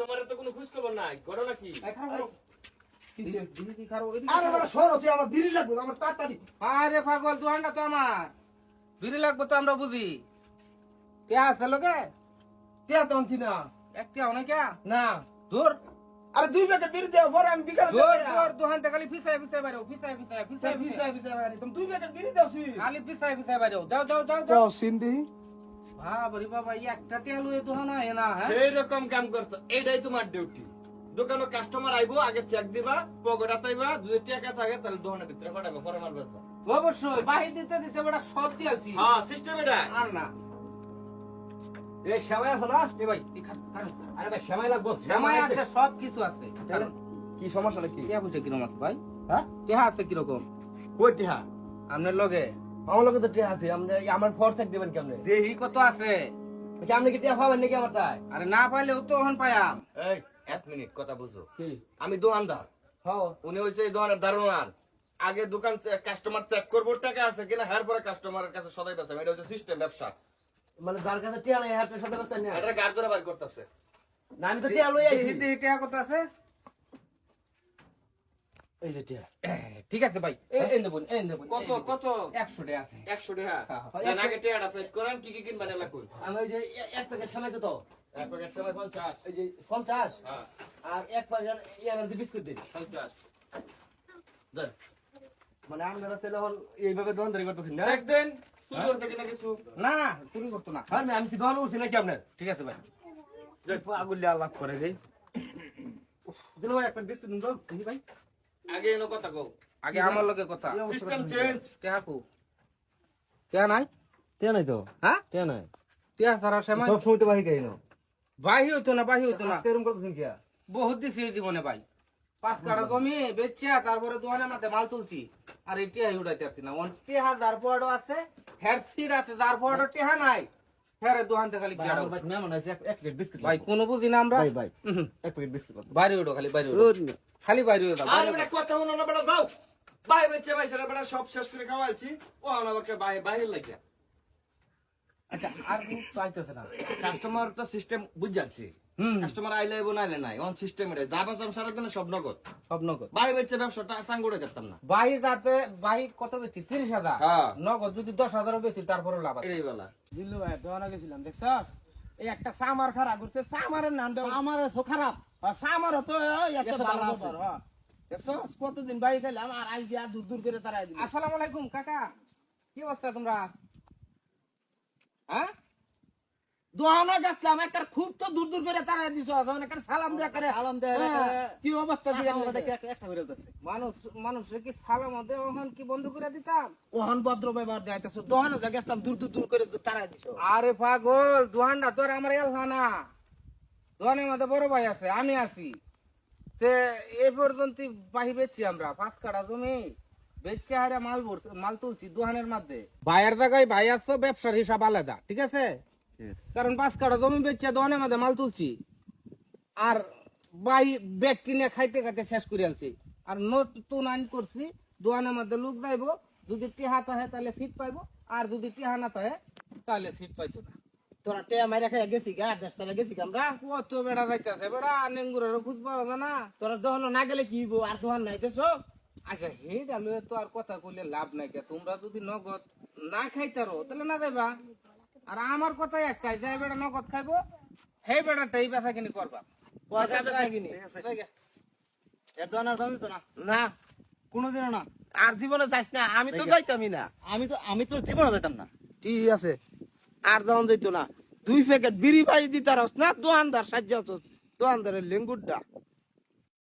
কাস্টমারের তো কোনো খোঁজ খবর নাই, করো নাকি? আরে পাগল, দোকানটা তো আমার, বিড়ি লাগবে তো আমরা বুঝি। কে আছে লোকে? একটা অনেক না দূর আরে 2 প্যাকেট বিড়ি দাও পরে আমি বিকালে দূর দূর দোকান থেকে খালি ফিসাই ফিসাই বাইরেও, ফিসাই ফিসাই ফিসাই ফিসাই তুমি 2 প্যাকেট বিড়ি দাওছি খালি ফিসাই ফিসাই বাইরেও। যাও যাও যাও যাও। দাও সিন্ধি বাবারে বাবা, একটা টেলু এই দোকান হয় না। হ্যাঁ সেই রকম কাম করছো, এইটাই তোমার ডিউটি। দোকানে কাস্টমার আইবো, আগে চেক দিবা, পকেট আইবা, যদি টাকা থাকে তাহলে দোকানের ভিতরে পাঠাবো, পরে মাল বেচবা। অবশ্যই বাহি দিতে দিতে বড় সব দিয়েছি। হ্যাঁ, সিস্টেম এটা। আর না এই সেমাই আছে না? এ ভাই এই কারণ আরে ভাই সেমাই লাগবে, সময় আছে, সব কিছু আছে। কারণ কি সমস্যা নাকি? কে বুঝে কিরকম আছে ভাই? হ্যাঁ কে আছে কিরকম কই টিহা? আপনার লগে? আমার লোকে তো টিহা আছে, আমার ফোর্স এক দিবেন কেমনে? দেহি কত আছে? আপনি কি টিহা পাবেন নাকি আমার তাই? আরে না পাইলেও তো ওখান পাইয়াম। এই, এক মিনিট কথা বুঝো। কি আমি দোকানদার, হ্যাঁ উনি হচ্ছে এই দোকানের দারোয়ান। আগে দোকান কাস্টমার চেক করবো টাকা আছে কিনা, হ্যার পরে কাস্টমারের কাছে সদাই বেচা। এটা হচ্ছে সিস্টেম ব্যবসা। মানে যার কাছে টিহা নাই হাতের সাথে ব্যস্ত না। এটা গাড় ধরে বার করতেছে। না আমি তো টিহা লই আইছি। দেহি দেহি টাকা কত আছে? এই যে টিহা ঠিক আছে ভাই, এই নেবুন এই নেবুন। কত কত? 100 টাকা আছে। 100 টাকা। হ্যাঁ, দেন আগে টাকাটা পেড করেন, কি কি কিনবেন এলা কই। আমি ওই যে এক প্যাকেট সেমাই কত? এক প্যাকেট সেমাই 50। এই যে 50 হ্যাঁ, আর এক প্যাকেট ইয়ার বিস্কুট দিন। 50। দেন। মানে আমরা তাহলে হল এইভাবে দোকানদারি করতেছেন না? একদিন শুরু করতে কিনা কিছু। না না চুরি করতো না। আমি কি দোকানে বসি নাকি আপনার? ঠিক আছে ভাই। আগুলিয়া লাভ করে রে। দিল ভাই একটা বিস্কুট দিন তো দেখি ভাই। আগে এনো কথা কও। আগে আমার লগে কথা। System change. টাকা কো? টাকা নাই? কে নাই তো? হ্যাঁ কে নাই? টাকা সারা সময় সব সময় তো বাহি গাই না। বাহি হইতো না, বাহি হইতো না। আজকে এরকম করতেছেন কি? বহুত দিছি এই জীবনে ভাই। 5 কাটা জমি বেচছে, তারপরে দোকানের মধ্যে মাল তুলছি। আর এই টিহা উড়াইতে পারছি না। ওন টিহা যার পড়ো আছে, হের সিট আছে, যার পড়ো টিহা নাই। হেরে দোকান থেকে খালি গেড়াও। ভাই মেমন আছে এক প্যাকেট বিস্কুট। ভাই কোনো বুঝি না আমরা। ভাই ভাই এক প্যাকেট বিস্কুট। বাইরে উঠো, খালি বাইরে উঠো, খালি বাইরে উঠো। আর বেটা কথা হলো না বেটা, দাও। বাই বেচে বাইছে বেটা, সব শেষ করে খাওয়াইছি। ও আমাকে বাইরে লাগিয়া। আচ্ছা আর চাইতেছে না। কাস্টমার তো সিস্টেম বুঝাচ্ছি। কাস্টমার আইলে এবং আইলে নাই, অন সিস্টেম এটা। যা বাঁচাম সারা দিনে সব নগদ। সব নগদ। বাই বেচে ব্যবসাটা সাঙ্গুড়ে করতাম না। বাই যাতে বাই কত বেশি 30,000। হ্যাঁ। নগদ যদি 10,000 বেশি তারপরে লাভ আছে। এটাই বলা। জিল্লু ভাই দোকানে গেছিলাম, দেখছস এই একটা সামার খারাপ করছে, সামারের নাম আমার খারাপ, সামার তো একটা ভালো আছে। দেখছস কতদিন বাই খেলাম আর আইজি আর দূর দূর করে তারা দিল। আসসালামু আলাইকুম কাকা, কি অবস্থা তোমরা? হ্যাঁ দোকানে গেছিলাম, একটা খুব তো দূর দূর করে তারা দিছ, একটা সালাম দেয়া করে সালাম দেয়া করে। কি অবস্থা দিয়ে একটা করে দিতেছে। মানুষ কি সালাম দে ওখান কি বন্ধ করে দিতাম? ওহন ভদ্র ব্যবহার দেখাইতেছ, দোকানে যা গেছিলাম দূর দূর দূর করে তারা দিছ। আরে পাগল, দোহানটা তোর আমার এলহা না, দোহানের মধ্যে বড় ভাই আছে, আমি আছি। তে এই পর্যন্ত বাহি বেচছি আমরা 5 কাটা জমি বেচছে, হারে মাল তুলছি দোহানের মধ্যে। ভাইয়ের জায়গায় ভাই আসছো, ব্যবসার হিসাব আলাদা, ঠিক আছে? কারণ 5 কাটা জমি বেচছে, দোহানের মধ্যে মাল তুলছি। আর ভাই ব্যাগ কিনে খাইতে খাইতে শেষ করে আলছি। আর নতুন আইন করছি, দোকানের মধ্যে লোক যাইবো, যদি টিহা থাকে তাহলে সিট পাইবো, আর যদি টিহা না থাকে তাহলে সিট পাইতো না। তোরা টেয়া মাইরা খাই গেছি গা, দেশতলা গেছি আমরা। কত বেড়া যাইতেছে বেড়া, নেঙ্গুরের খুঁজ পাওয়া যায় না। তোরা দোকানে না গেলে কি হইব, আর দোকান নাই দেশ। আচ্ছা হেটা লয়ে তো আর কথা কইলে লাভ নাই কে, তোমরা যদি নগদ না খাইতারো তাহলে না যাইবা। আর আমার কথা একটাই, যে বেড়া নগদ খাইবো সেই বেড়াটাই বেচা কিনি করবা। পয়সা বেচা কিনি। এত না জানি তো না। না কোনোদিনও না। আর জীবনে যাইস না, আমি তো যাইতামই না। আমি তো জীবনে যেতাম না। ঠিক আছে, আর যখন যাইতো না। 2 প্যাকেট বিড়ি বাই দিতারস না, দোকানদার সাহায্য দোকানদারের লেঙ্গুরটা।